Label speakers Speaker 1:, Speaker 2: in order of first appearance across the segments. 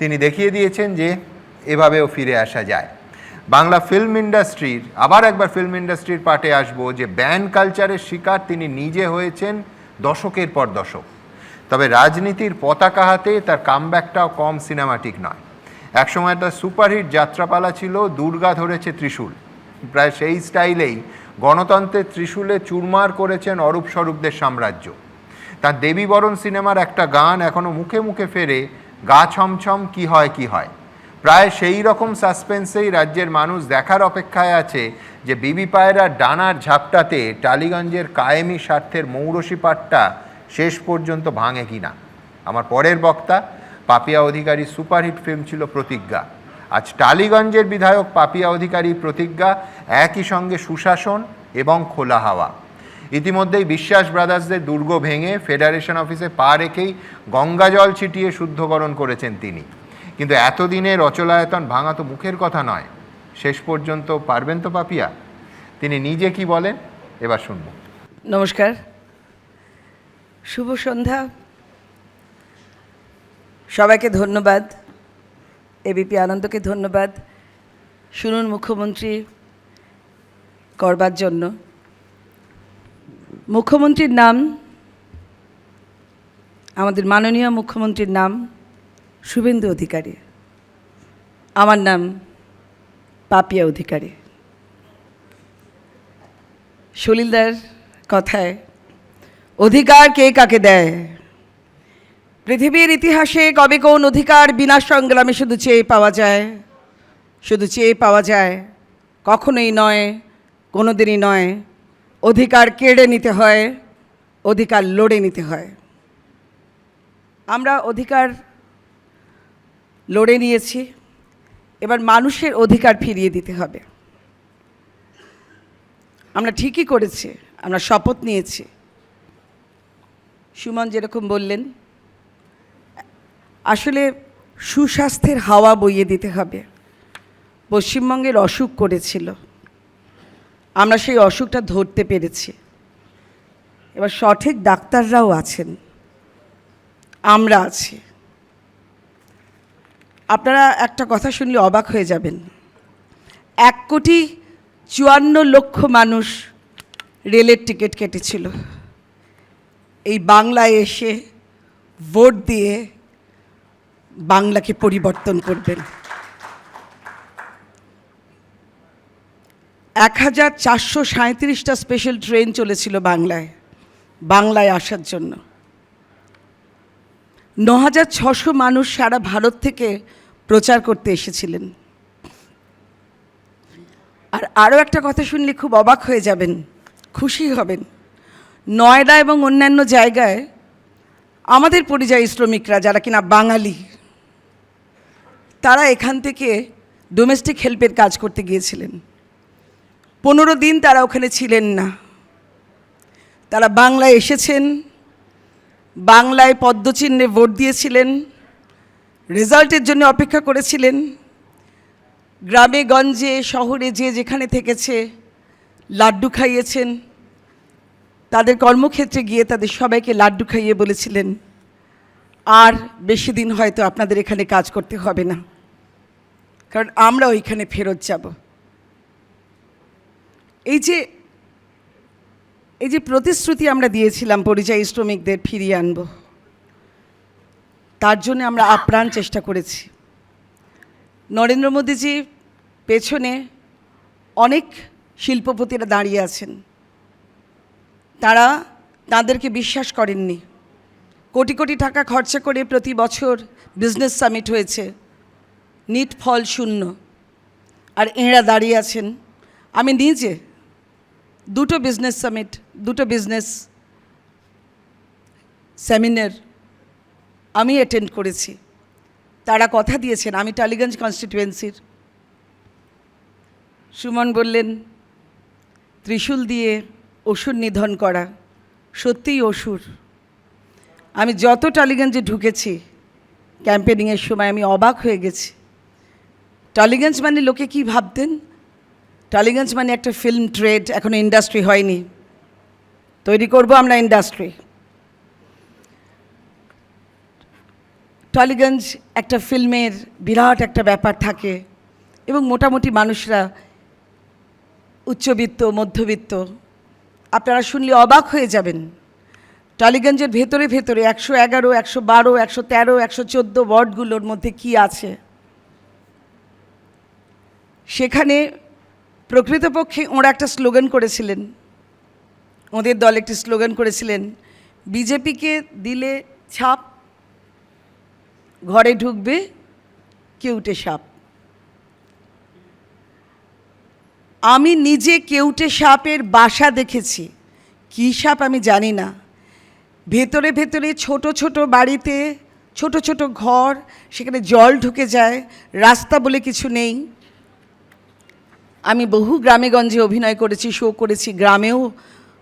Speaker 1: তিনি দেখিয়ে দিয়েছেন যে এভাবেও ফিরে আসা যায়। বাংলা ফিল্ম ইন্ডাস্ট্রির আবার একবার ফিল্ম ইন্ডাস্ট্রির পার্টে আসবো যে ব্যান কালচারের শিকার তিনি নিজে হয়েছেন দশকের পর দশক। তবে রাজনীতির পতাকা হাতে তার কামব্যাকটাও কম সিনেমাটিক নয়। একসময় তার সুপারহিট যাত্রাপালা ছিল দুর্গা ধরেছে ত্রিশূল, প্রায় সেই স্টাইলেই গণতন্ত্রের ত্রিশূলে চুরমার করেছেন অরূপ স্বরূপদের সাম্রাজ্য। তার দেবীবরণ সিনেমার একটা গান এখনও মুখে মুখে ফেরে, গা ছমছম কি হয় কি হয়। প্রায় সেই রকম সাসপেন্সেই রাজ্যের মানুষ দেখার অপেক্ষায় আছে যে বিবি পায়রার ডানার ঝাপটাতে টালিগঞ্জের কায়েমি স্বার্থের মৌরসী পাটটা শেষ পর্যন্ত ভাঙে কিনা। আমার পরের বক্তা পাপিয়া অধিকারী সুপারহিট ফিল্ম ছিল প্রতিজ্ঞা। আজ টালিগঞ্জের বিধায়ক পাপিয়া অধিকারী প্রতিজ্ঞা একই সঙ্গে সুশাসন এবং খোলা হাওয়া। ইতিমধ্যেই বিশ্বাস ব্রাদার্সদের দুর্গ ভেঙে ফেডারেশন অফিসে পা রেখেই গঙ্গাজল ছিটিয়ে শুদ্ধকরণ করেছেন তিনি। কিন্তু এতদিনের অচলায়তন ভাঙা তো মুখের কথা নয়। শেষ পর্যন্ত পারবেন তো পাপিয়া? তিনি নিজে কি বলেন এবার শুনব।
Speaker 2: নমস্কার, শুভ সন্ধ্যা। সবাইকে ধন্যবাদ, এবিপি আনন্দকে ধন্যবাদ শুনুন মুখ্যমন্ত্রী করবার জন্য। মুখ্যমন্ত্রীর নাম, আমাদের মাননীয় মুখ্যমন্ত্রীর নাম শুভেন্দু অধিকারী, আমার নাম পাপিয়া অধিকারী। সলিলদার কথায় অধিকার কে কাকে দেয়, পৃথিবীর ইতিহাসে কবে কোন অধিকার বিনা সংগ্রামে শুধু চেয়ে পাওয়া যায়, শুধু চেয়ে পাওয়া যায়, কখনোই নয়, কোনো দিনই নয়। অধিকার কেড়ে নিতে হয়, অধিকার লড়ে নিতে হয়। আমরা অধিকার লড়ে নিয়েছি, এবার মানুষের অধিকার ফিরিয়ে দিতে হবে। আমরা ঠিকই করেছি, আমরা শপথ নিয়েছি। সুমন যেরকম বললেন, আসলে সুস্বাস্থ্যের হাওয়া বইয়ে দিতে হবে। পশ্চিমবঙ্গের অসুখ করেছিল, আমরা সেই অসুখটা ধরতে পেরেছি। এবার সঠিক ডাক্তাররাও আছেন, আমরা আছি। আপনারা একটা কথা শুনলে অবাক হয়ে যাবেন, 1,54,00,000 মানুষ রেলের টিকিট কেটেছিল এই বাংলায় এসে ভোট দিয়ে বাংলাকে পরিবর্তন করবেন। 1,437টা স্পেশাল ট্রেন চলেছিল বাংলায় আসার জন্য। 9,600 মানুষ সারা ভারত থেকে প্রচার করতে এসেছিলেন। আর আরও একটা কথা শুনলে খুব অবাক হয়ে যাবেন, খুশি হবেন। নয়ডা এবং অন্যান্য জায়গায় আমাদের পরিযায়ী শ্রমিকরা যারা কিনা বাঙালি, তারা এখান থেকে ডোমেস্টিক হেল্পের কাজ করতে গিয়েছিলেন। 15 দিন তারা ওখানে ছিলেন না, তারা বাংলায় এসেছেন, বাংলায় পদ্মচিহ্নে ভোট দিয়েছিলেন, রেজাল্টের জন্য অপেক্ষা করেছিলেন। গ্রামে গঞ্জে শহরে যে যেখানে থেকেছে লাড্ডু খাইয়েছেন, তাদের কর্মক্ষেত্রে গিয়ে তাদের সবাইকে লাড্ডু খাইয়ে বলেছিলেন, আর বেশি দিন হয়তো আপনাদের এখানে কাজ করতে হবে না, কারণ আমরা ওইখানে ফেরত যাব। এই যে প্রতিশ্রুতি আমরা দিয়েছিলাম পরিযায়ী শ্রমিকদের ফিরিয়ে আনব, তার জন্য আমরা আপ্রাণ চেষ্টা করেছি। নরেন্দ্র মোদীজি পেছনে অনেক শিল্পপতিরা দাঁড়িয়ে আছেন, তারা তাদেরকে বিশ্বাস করেননি। কোটি কোটি টাকা খরচা করে প্রতি বছর বিজনেস সামিট হয়েছে, নিট ফল শূন্য, আর এঁরা দাঁড়িয়ে আছেন। আমি নিজে 2টো বিজনেস সামিট, 2টো বিজনেস সেমিনার আমি অ্যাটেন্ড করেছি। তারা কথা দিয়েছেন, আমি টালিগঞ্জ কনস্টিটুয়েন্সির। সুমন বললেন ত্রিশূল দিয়ে অসুর নিধন করা, সত্যিই অসুর। আমি যত টালিগঞ্জে ঢুকেছি ক্যাম্পেনিংয়ের সময় আমি অবাক হয়ে গেছি। টালিগঞ্জ মানে লোকে কি ভাবতেন, টালিগঞ্জ মানে একটা ফিল্ম ট্রেড, এখনো ইন্ডাস্ট্রি হয়নি, তৈরি করব আমরা ইন্ডাস্ট্রি। টলিগঞ্জ একটা ফিল্মের বিরাট একটা ব্যাপার থাকে এবং মোটামুটি মানুষরা উচ্চবিত্ত মধ্যবিত্ত, আপনারা শুনলে অবাক হয়ে যাবেন। টালিগঞ্জের ভেতরে ভেতরে 111, 112, 113, 114 ওয়ার্ডগুলোর মধ্যে কি আছে, সেখানে প্রকৃতপক্ষে ওঁরা একটা স্লোগান করেছিলেন, ওদের দল একটি স্লোগান করেছিলেন, বিজেপিকে দিলে ছাপ, ঘরে ঢুকবে কেউটে সাপ। আমি নিজে কেউটে সাপের বাসা দেখেছি, কী সাপ আমি জানি না। ভেতরে ভেতরে ছোট ছোট বাড়িতে ছোট ছোট ঘর, সেখানে জল ঢুকে যায়, রাস্তা বলে কিছু নেই। আমি বহু গ্রামেগঞ্জে অভিনয় করেছি, শো করেছি,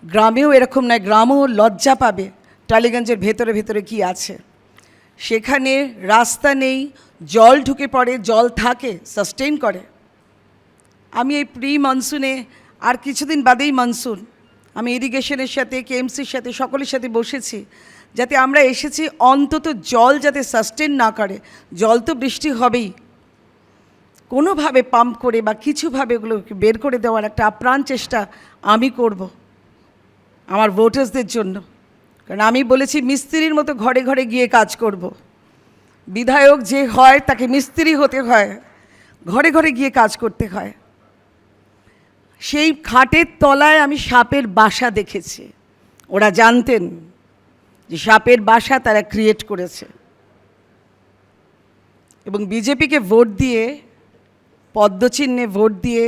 Speaker 2: গ্রামেও এরকম নয়, গ্রামও লজ্জা পাবে টালিগঞ্জের ভেতরে ভেতরে কি আছে। সেখানে রাস্তা নেই, জল ঢুকে পড়ে, জল থাকে, সাস্টেইন করে। আমি এই প্রি মনসুনে, আর কিছুদিন বাদেই মনসুন, আমি ইরিগেশনের সাথে, কেএমসির সাথে, সকলের সাথে বসেছি, যাতে আমরা এসেছি অন্তত জল যাতে সাস্টেন না করে। জল তো বৃষ্টি হবেই, কোনোভাবে পাম্প করে বা কিছুভাবে ওগুলোকে বের করে দেওয়ার একটা আপ্রাণ চেষ্টা আমি করব আমার ভোটার্সদের জন্য। কারণ আমি বলেছি মিস্ত্রির মতো ঘরে ঘরে গিয়ে কাজ করব। বিধায়ক যে হয় তাকে মিস্ত্রি হতে হয়, ঘরে ঘরে গিয়ে কাজ করতে হয়। সেই খাটের তলায় আমি সাপের বাসা দেখেছি। ওরা জানতেন যে সাপের বাসা তারা ক্রিয়েট করেছে, এবং বিজেপিকে ভোট দিয়ে, পদ্মচিহ্নে ভোট দিয়ে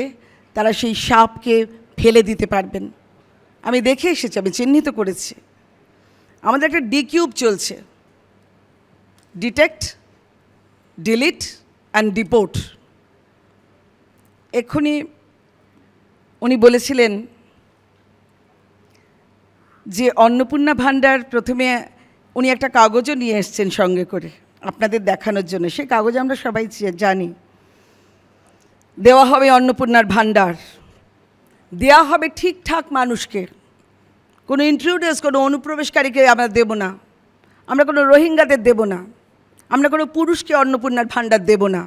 Speaker 2: তারা সেই সাপকে ফেলে দিতে পারবেন। আমি দেখে এসেছি, আমি চিহ্নিত করেছি। আমাদের একটা ডিকিউব চলছে, ডিটেক্ট, ডিলিট অ্যান্ড ডিপোর্ট। এক্ষুনি উনি বলেছিলেন যে অন্নপূর্ণা ভাণ্ডার, প্রথমে উনি একটা কাগজও নিয়ে এসছেন সঙ্গে করে আপনাদের দেখানোর জন্য। সেই কাগজ আমরা সবাই জানি, দেওয়া হবে অন্নপূর্ণার ভাণ্ডার, দেওয়া হবে ঠিকঠাক মানুষকে, কোনো ইন্ট্রুডার্স, কোনো অনুপ্রবেশকারীকে আমরা দেব না, আমরা কোনো রোহিঙ্গাদের দেব না, আমরা কোনো পুরুষকে অন্নপূর্ণার ভাণ্ডার দেব না।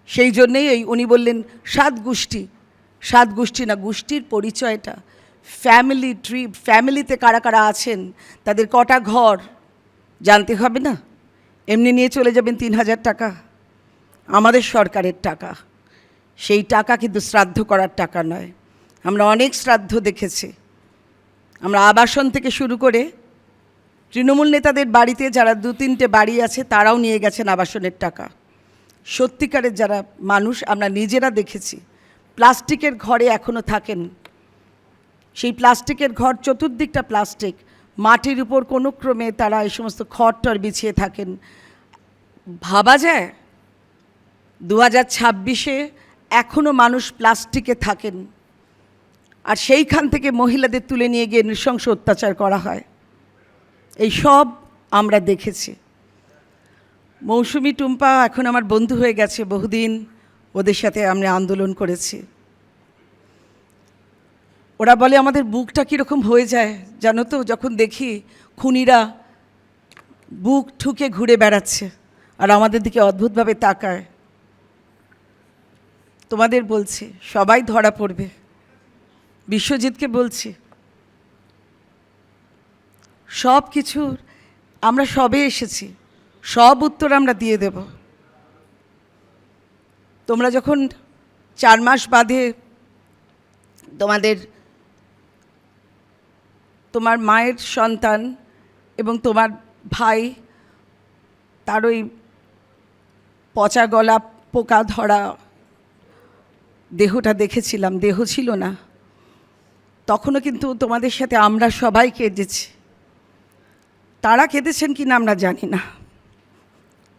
Speaker 2: সেই জন্যেই উনি বললেন 7 গোষ্ঠী, 7 গোষ্ঠী না, গোষ্ঠীর পরিচয়টা, ফ্যামিলি ট্রি, ফ্যামিলিতে কারা কারা আছেন, তাদের কটা ঘর জানতে হবে না। এমনি নিয়ে চলে যাবেন 3,000 টাকা, আমাদের সরকারের টাকা। সেই টাকা কিন্তু শ্রাদ্ধ করার টাকা নয়। আমরা অনেক শ্রাদ্ধ দেখেছি, আমরা আবাসন থেকে শুরু করে তৃণমূল নেতাদের বাড়িতে যারা 2-3টে বাড়ি আছে তারাও নিয়ে গেছেন আবাসনের টাকা। সত্যিকারের যারা মানুষ আমরা নিজেরা দেখেছি, প্লাস্টিকের ঘরে এখনও থাকেন। সেই প্লাস্টিকের ঘর, চতুর্দিকটা প্লাস্টিক, মাটির উপর কোনো ক্রমে তারা এই সমস্ত খড়-টর বিছিয়ে থাকেন। ভাবা যায় 2026-এ এখনও মানুষ প্লাস্টিকে থাকেন, আর সেইখান থেকে মহিলাদের তুলে নিয়ে গিয়ে নৃশংস অত্যাচার করা হয়। এই সব আমরা দেখেছি। মৌসুমি, টুম্পা এখন আমার বন্ধু হয়ে গেছে, বহুদিন ওদের সাথে আমরা আন্দোলন করেছি। ওরা বলে আমাদের বুকটা কীরকম হয়ে যায় জানো তো, যখন দেখি খুনিরা বুক ঠুকে ঘুরে বেড়াচ্ছে আর আমাদের দিকে অদ্ভুতভাবে তাকায়। তোমাদের বলছি, সবাই ধরা পড়বে। বিশ্বজিৎকে বলছি, সব কিছুর আমরা সবে এসেছি, সব উত্তর আমরা দিয়ে দেব। তোমরা যখন 4 মাস বাদে তোমার মায়ের সন্তান এবং তোমার ভাই, তার ওই পচা গলা পোকা ধরা দেহটা দেখেছিলাম, দেহ ছিল না, তখনও কিন্তু তোমাদের সাথে আমরা সবাই কেঁদেছি। তারা কেঁদেছেন কি না আমরা জানি না,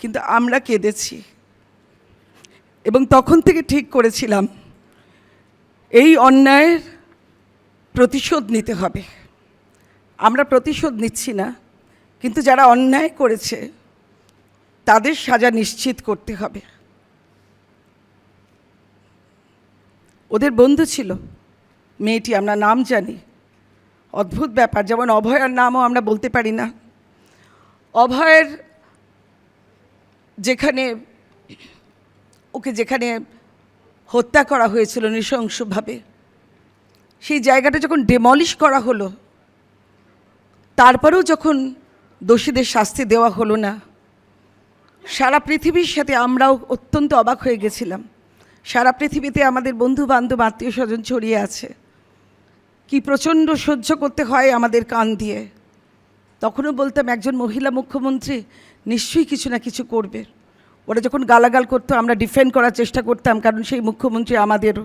Speaker 2: কিন্তু আমরা কেঁদেছি। এবং তখন থেকে ঠিক করেছিলাম এই অন্যায়ের প্রতিশোধ নিতে হবে। আমরা প্রতিশোধ নিচ্ছি না, কিন্তু যারা অন্যায় করেছে তাদের সাজা নিশ্চিত করতে হবে। ওদের বন্ধু ছিল মেয়েটি, আমরা নাম জানি। অদ্ভুত ব্যাপার, যেমন অভয়ার নামও আমরা বলতে পারি না। অভয়ের যেখানে হত্যা করা হয়েছিল নৃশংসভাবে, সেই জায়গাটা যখন ডেমলিশ করা হলো, তারপরেও যখন দোষীদের শাস্তি দেওয়া হলো না, সারা পৃথিবীর সাথে আমরাও অত্যন্ত অবাক হয়ে গেছিলাম। সারা পৃথিবীতে আমাদের বন্ধু বান্ধব আত্মীয় স্বজন ছড়িয়ে আছে, কি প্রচণ্ড সহ্য করতে হয় আমাদের কান দিয়ে। তখনও বলতাম একজন মহিলা মুখ্যমন্ত্রী নিশ্চয়ই কিছু না কিছু করবে। ওরা যখন গালাগাল করতো আমরা ডিফেন্ড করার চেষ্টা করতাম, কারণ সেই মুখ্যমন্ত্রী আমাদেরও।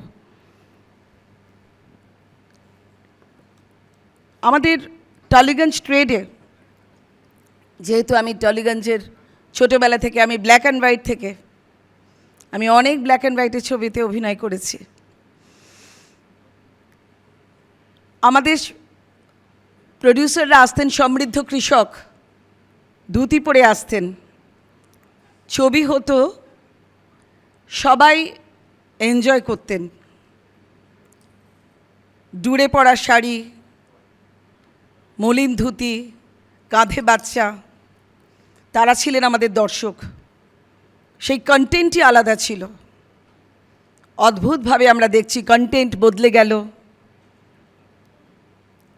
Speaker 2: আমাদের টালিগঞ্জ ট্রেডে, যেহেতু আমি টালিগঞ্জের ছোটোবেলা থেকে, আমি ব্ল্যাক অ্যান্ড হোয়াইট থেকে, আমি অনেক ব্ল্যাক অ্যান্ড হোয়াইটের ছবিতে অভিনয় করেছি। আমাদের প্রডিউসাররা আসতেন সমৃদ্ধ কৃষক, ধুতি পরে আসতেন, ছবি হতো, সবাই এনজয় করতেন। ডুরে পরা শাড়ি, মলিন ধুতি, কাঁধে বাচ্চা, তারা ছিলেন আমাদের দর্শক। সেই কন্টেন্টই আলাদা ছিল। অদ্ভুতভাবে আমরা দেখছি কন্টেন্ট বদলে গেল।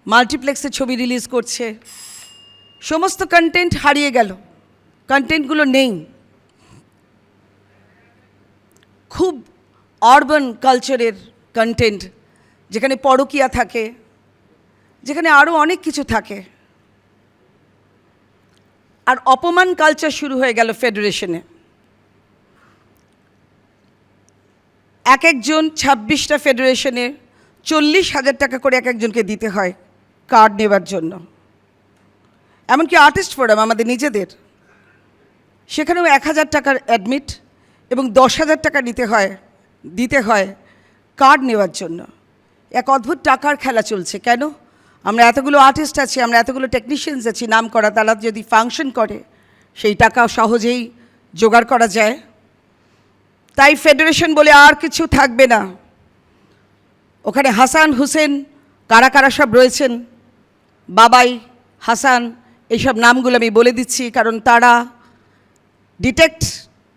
Speaker 2: মাল্টিপ্লেক্সে ছবি রিলিজ করছে, সমস্ত কন্টেন্ট হারিয়ে গেল, কন্টেন্টগুলো নেই। খুব আরবান কালচারের কন্টেন্ট, যেখানে পরকীয়া থাকে, যেখানে আরও অনেক কিছু থাকে। আর অপমান কালচার শুরু হয়ে গেল ফেডারেশনে। এক একজন 26টা ফেডারেশনে 40,000 টাকা করে এক একজনকে দিতে হয় কার্ড নেবার জন্য। এমনকি আর্টিস্ট ফোরাম আমাদের নিজেদের, সেখানেও 1,000 টাকার অ্যাডমিট এবং 10,000 টাকা দিতে হয় কার্ড নেওয়ার জন্য। এক অদ্ভুত টাকার খেলা চলছে। কেন? আমরা এতগুলো আর্টিস্ট আছি, আমরা এতগুলো টেকনিশিয়ানস আছি নাম করা, তারা যদি ফাংশন করে সেই টাকা সহজেই জোগাড় করা যায়। তাই ফেডারেশন বলে আর কিছু থাকবে না। ওখানে হাসান হুসেন কারা কারা সব রয়েছেন, বাবাই, হাসান, এইসব নামগুলো আমি বলে দিচ্ছি, কারণ তারা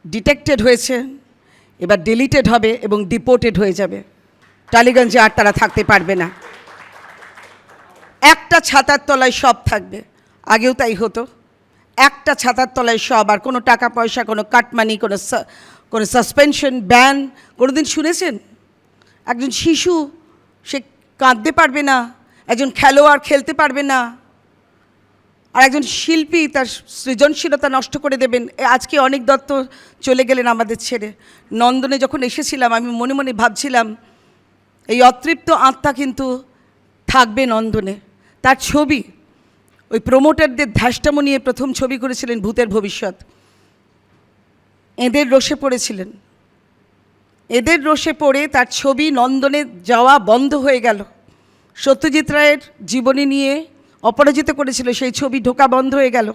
Speaker 2: ডিটেক্টেড হয়েছে, এবার ডিলিটেড হবে এবং ডিপোর্টেড হয়ে যাবে। টালিগঞ্জে আর তারা থাকতে পারবে না। একটা ছাতার তলায় সব থাকবে। আগেও তাই হতো, একটা ছাতার তলায় সব, আর কোনো টাকা পয়সা, কোনো কাটমানি, কোনো সাসপেনশন, ব্যান কোনোদিন শুনেছেন? একজন শিশু সে কাঁদতে পারবে না, একজন খেলোয়াড় খেলতে পারবে না, আর একজন শিল্পী তার সৃজনশীলতা নষ্ট করে দেবেন। আজকে অনিক দত্ত চলে গেলেন আমাদের ছেড়ে। নন্দনে যখন এসেছিলাম আমি মনে মনে ভাবছিলাম এই অতৃপ্ত আত্মা কিন্তু থাকবে নন্দনে। তার ছবি, ওই প্রমোটারদের ধ্যাসটামো নিয়ে প্রথম ছবি করেছিলেন ভূতের ভবিষ্যৎ। এদের রোষে পড়েছিলেন, এদের রোষে পড়ে তার ছবি নন্দনে যাওয়া বন্ধ হয়ে গেল। সত্যজিৎ রায়ের জীবনী নিয়ে অপরাজিত করেছিল, সেই ছবি ঢোকা বন্ধ হয়ে গেল।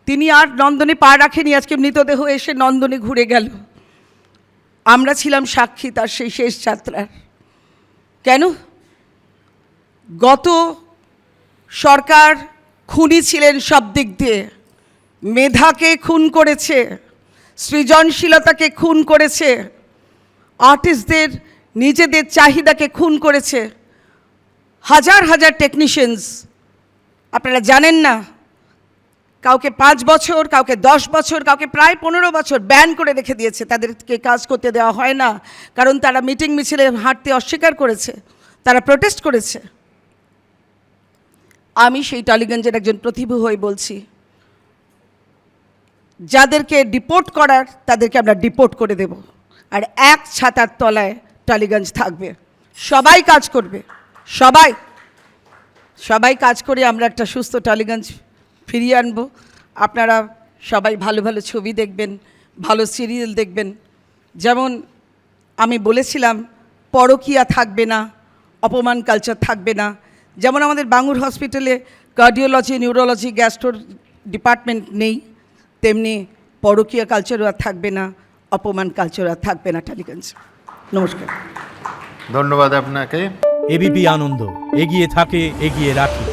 Speaker 2: তিনি আর নন্দনে পা রাখেনি, আজকে মৃতদেহ এসে নন্দনে ঘুরে গেল। আমরা ছিলাম সাক্ষী তার সেই শেষ যাত্রার। কেন? গত সরকার খুনি ছিলেন সব দিক দিয়ে, মেধাকে খুন করেছে, সৃজনশীলতাকে খুন করেছে, আর্টিস্টদের নিজেদের চাহিদাকে খুন করেছে। হাজার হাজার টেকনিশিয়ানস, আপনারা জানেন না, কাউকে 5 বছর, কাউকে 10 বছর, কাউকে প্রায় 15 বছর ব্যান করে রেখে দিয়েছে। তাদেরকে কাজ করতে দেওয়া হয় না, কারণ তারা মিটিং মিছিলে হাঁটতে অস্বীকার করেছে, তারা প্রোটেস্ট করেছে। আমি সেই টালিগঞ্জের একজন প্রতিভু হয়ে বলছি, যাদেরকে ডিপোর্ট করার তাদেরকে আমরা ডিপোর্ট করে দেব। আর এক ছাতার তলায় টালিগঞ্জ থাকবে, সবাই কাজ করবে, সবাই কাজ করে আমরা একটা সুস্থ টালিগঞ্জ ফিরিয়ে আনব। আপনারা সবাই ভালো ভালো ছবি দেখবেন, ভালো সিরিয়াল দেখবেন। যেমন আমি বলেছিলাম পরকীয়া থাকবে না, অপমান কালচার থাকবে না। যেমন আমাদের বাঙুর হসপিটালে কার্ডিওলজি, নিউরোলজি, গ্যাস্ট্রোর ডিপার্টমেন্ট নেই, তেমনি পরকীয়া কালচারও আর থাকবে না, অপমান কালচার আর থাকবে না টালিগঞ্জ। নমস্কার,
Speaker 1: ধন্যবাদ আপনাকে।
Speaker 3: এবিপি আনন্দ, এগিয়ে থাকে, এগিয়ে রাখে।